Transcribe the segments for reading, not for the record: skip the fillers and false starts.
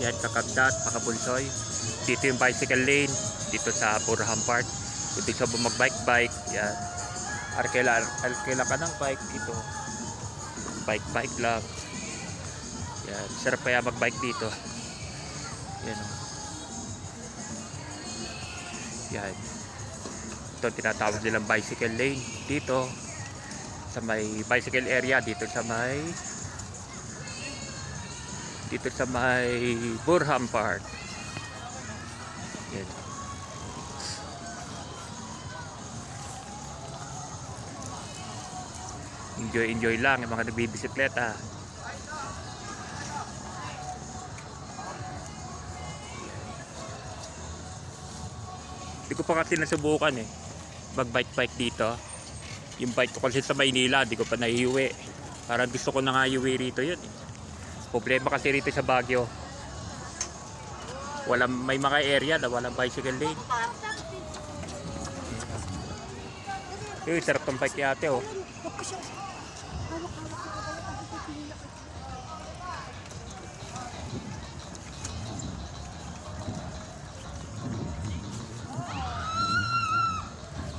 Yan, Kakabsat, Pakabunsoy. Dito yung bicycle lane, dito sa Burham Park. Ibig sabihin mag-bike. Yan. Arkela ka ng bike dito. Bike lang. Yan, sarap kaya mag-bike dito. Yan. Yan. Ito tinatawag nilang bicycle lane dito sa may bicycle area, dito sa may Burham Park. Yan. Enjoy lang yung mga nagbibisikleta. Hindi ko pa kasi nasubukan mag-bike dito. Yung bike ko kasi sa Maynila, hindi ko pa naiuwi. Parang gusto ko na nga iuwi rito yun Problema kasi rito sa Baguio, may mga area na walang bicycle lane. Sarap tong bike ni ate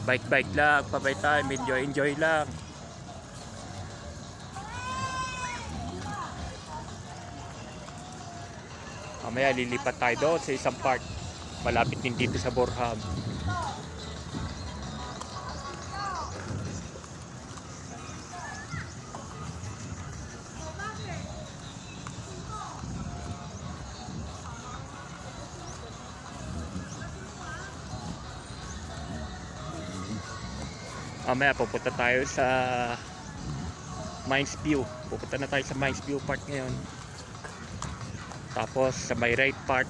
Bike lang, pabay time, enjoy lang. Mamaya lilipat tayo doon sa isang park malapit din dito sa Burham. Mamaya pupunta tayo sa Mines View. Pupunta na tayo sa Mines View Park ngayon. Tapos sa may Right Park.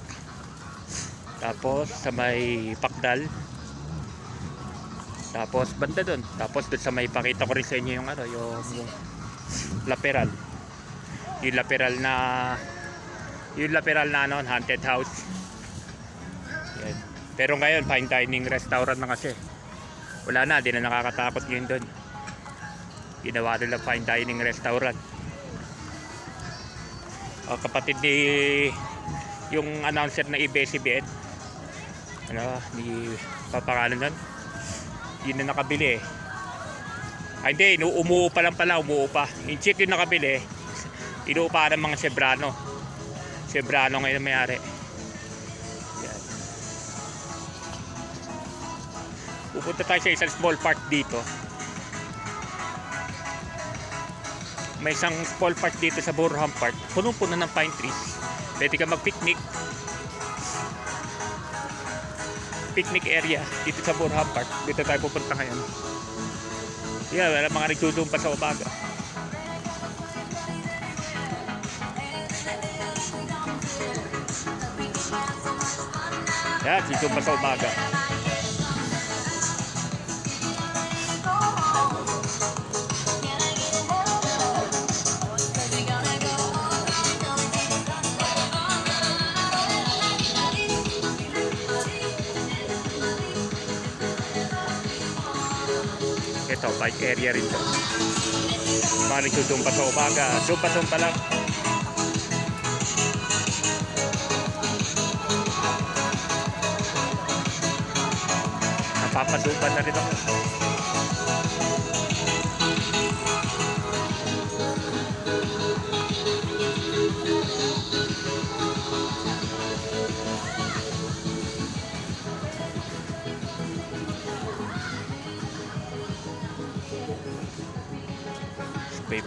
Tapos sa may Pakdal. Tapos banda doon. Tapos doon sa may pakita ko rin sa inyo yung yung lateral. Yung lateral na haunted house. Yan. Pero ngayon fine dining restaurant na kasi. Wala na, di na nakakatakot yun doon. Ginawa nila fine dining restaurant. Kapatid ni yung announcer na ABS-CBN, ni papakalan nun, yun na nakabili hindi, umuo pa yung chick yung nakabili, inuupa ng mga Cebrano ngayon may-ari. Yan. Pupunta tayo sa isang small park dito. May isang small park dito sa Burham Park, punong-puno ng pine trees. Pwede ka mag-picnic. Picnic area dito sa Burham Park. Dito tayo pupunta ngayon. Yeah, wala mga nagtutong pa sa umaga. Yan, dito pa sa umaga. Ito, bike area rin to. Mga nagsusumpa sa umaga. Sumpa lang. Napapasumpa na rin ako.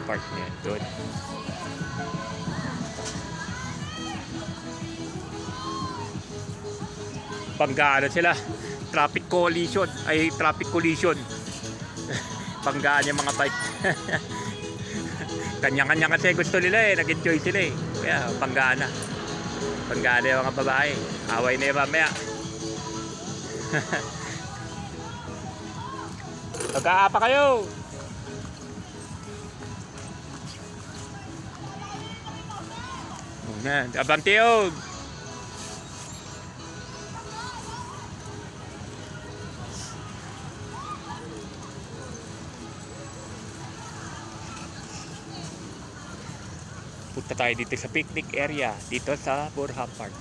Park niya doon. Panggaano sila, traffic collision panggaan yung mga bike. Kanya-kanya kasi gusto nila nag-enjoy sila kaya panggaana yung mga babae, away na yung mamaya. Magkaapa kayo. Abanteo. Punta tayo dito sa picnic area dito sa Burham Park.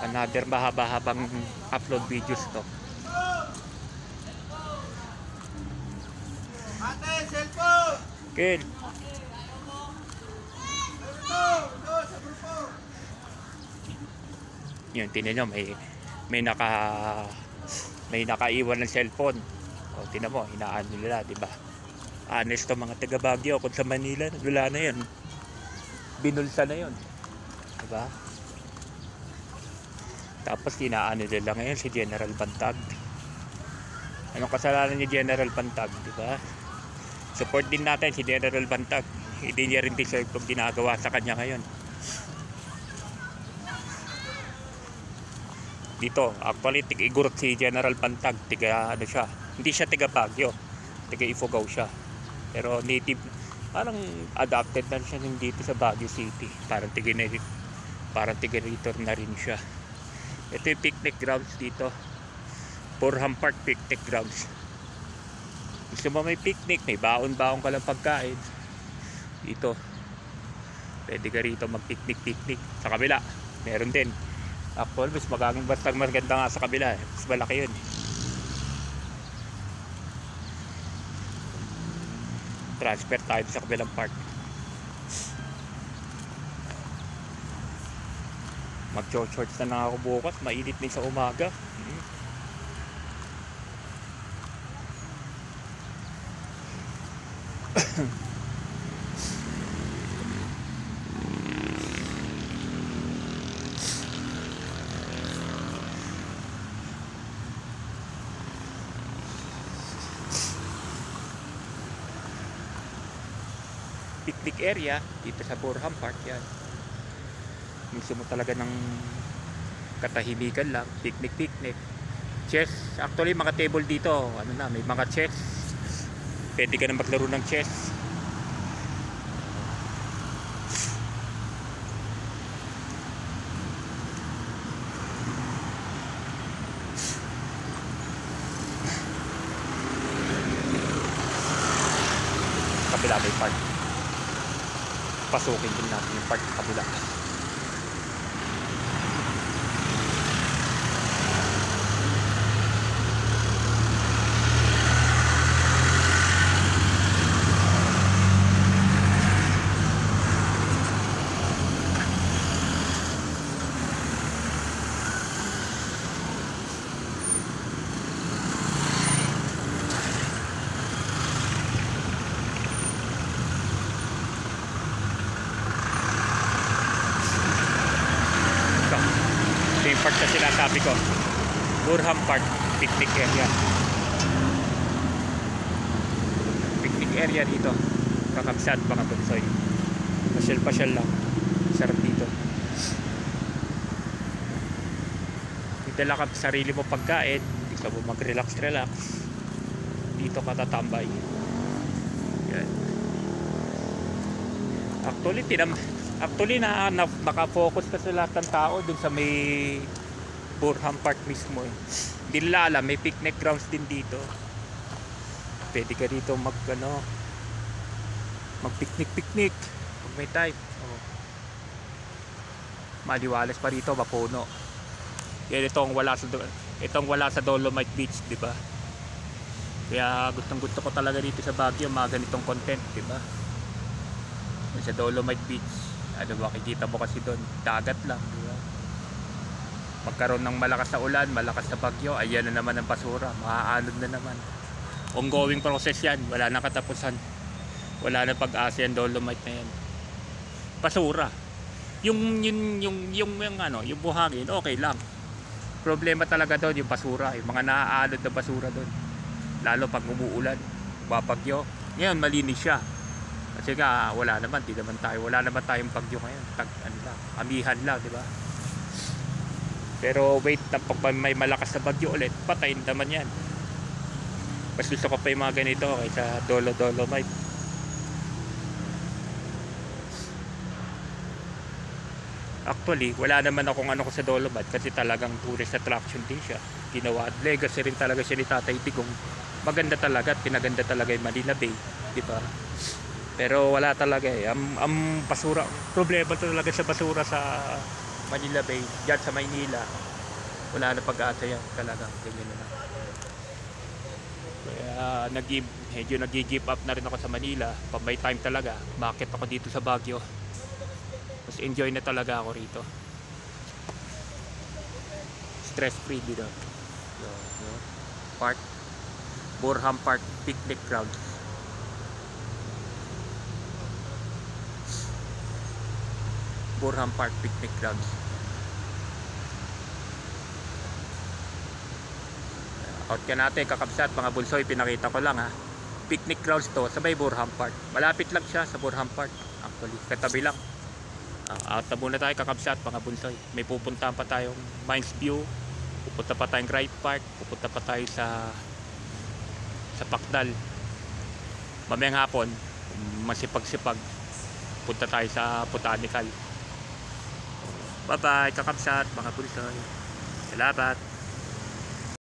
Another mahaba-habang upload videos to. Ate, cellphone! Ken, Sa grupo! yun, tinan nyo, may nakaiwan ng cellphone. O, tinan mo, hinaan nila, di ba? Honest to mga taga Baguio, kung sa Manila, wala na yun. Binulsa na yun. Di ba? Tapos hinaan nila ngayon si General Bantag. Anong kasalanan ni General Bantag, di ba? Support din natin si General Bantag. Hindi niya rin deserve kung ginagawa sa kanya ngayon. Dito, actually, tig-igurot si General Bantag. Tiga, ano siya, hindi siya tiga Baguio. Tiga Ifugao siya. Pero native, parang adapted na siya dito sa Baguio City. Parang tiga-return na rin siya. Ito yung picnic grounds dito. Burham Park picnic grounds. Gusto mo may picnic, may baon-baon ka lang pagkain. Dito. Pwede ka rito mag-picnic-picnic. Sa kabila, meron din. Actually, mas maganda nga sa kabila. Mas malaki yun. Transfer tayo sa kabilang park. Mag-shorts na lang ako bukas. Mainit din sa umaga. Picnic area dito sa Burham Park yan. Gusto mo talaga ng katahimikan lang, picnic. Chess, actually mga table dito, ano na, may mga chess. Pwede ka na maglaro ng chess. Kabila may park. Pasukin din natin yung park sa kabila. Yung park na sinasabi ko, Burham Park picnic area. Picnic area dito, kakabsat mga bunsoy. Pasyal lang, sarap dito. Dala ka sarili mo pagkain, hindi ka mo mag-relax dito ka tatambay. Yan. Actually nakafocus kasi lahat ng tao dun sa may Burham Park mismo eh. Hindi nila alam, may picnic grounds din dito. Pwede ka dito mag picnic pag may time. Maliwalas pa rito, mapuno. Yan, itong wala sa Dolomite Beach, di ba? Kaya gustong-gusto ko talaga dito sa Baguio mga ganitong content, di ba? Sa Dolomite Beach, ano ba, kikita mo kasi doon, dagat lang, di ba? Magkaroon ng malakas na ulan, malakas na bagyo, ayan na naman ang basura, maaanod na naman. Ongoing process yan, wala na katapusan. Wala na pag-asa yan, Dolomite na yan. Basura. Yung buhangin, okay lang. Problema talaga doon yung basura, yung mga naaalod na basura doon. Lalo pag umuulan, babagyo. Ngayon malinis siya. Kasi nga wala naman tayong bagyo ngayon. Amihan lang, di ba? Pero wait, pag may malakas na bagyo ulit, patayin naman yan. Mas gusto ko pa yung mga ganito kaysa Dolomite. Actually, wala naman akong ano ko sa Dolomite kasi talagang tourist attraction din siya. Ginawa at legacy rin talaga siya ni Tatay Digong. Maganda talaga at pinaganda talaga yung Manila Bay, di ba? Pero wala talaga eh. Ang basura, problema talaga sa basura sa Manila Bay, diyan sa Maynila. Wala na pag-asa yan talaga. Ganyan na lang. Kaya medyo nag-give up na rin ako sa Manila. Pag may time talaga, bakit ako dito sa Baguio. Mas enjoy na talaga ako rito. Stress free dito. Park, Burham Park Picnic Grounds. Burham Park Picnic Grounds. Out ka natin, kakabsat, mga bulsoy, pinakita ko lang ha. Picnic grounds to, sa may Burham Park. Malapit lang siya sa Burham Park. Actually, katabi lang. Out na muna tayo, kakabsat, mga bulsoy. May pupuntahan pa tayong Mines View. Pupunta pa tayong Gripe Park. Pupunta pa tayo sa Pakdal. Mamayang hapon, masipag-sipag. Punta tayo sa Botanical. Bye bye, kakabsat, mga bulsoy. Salamat.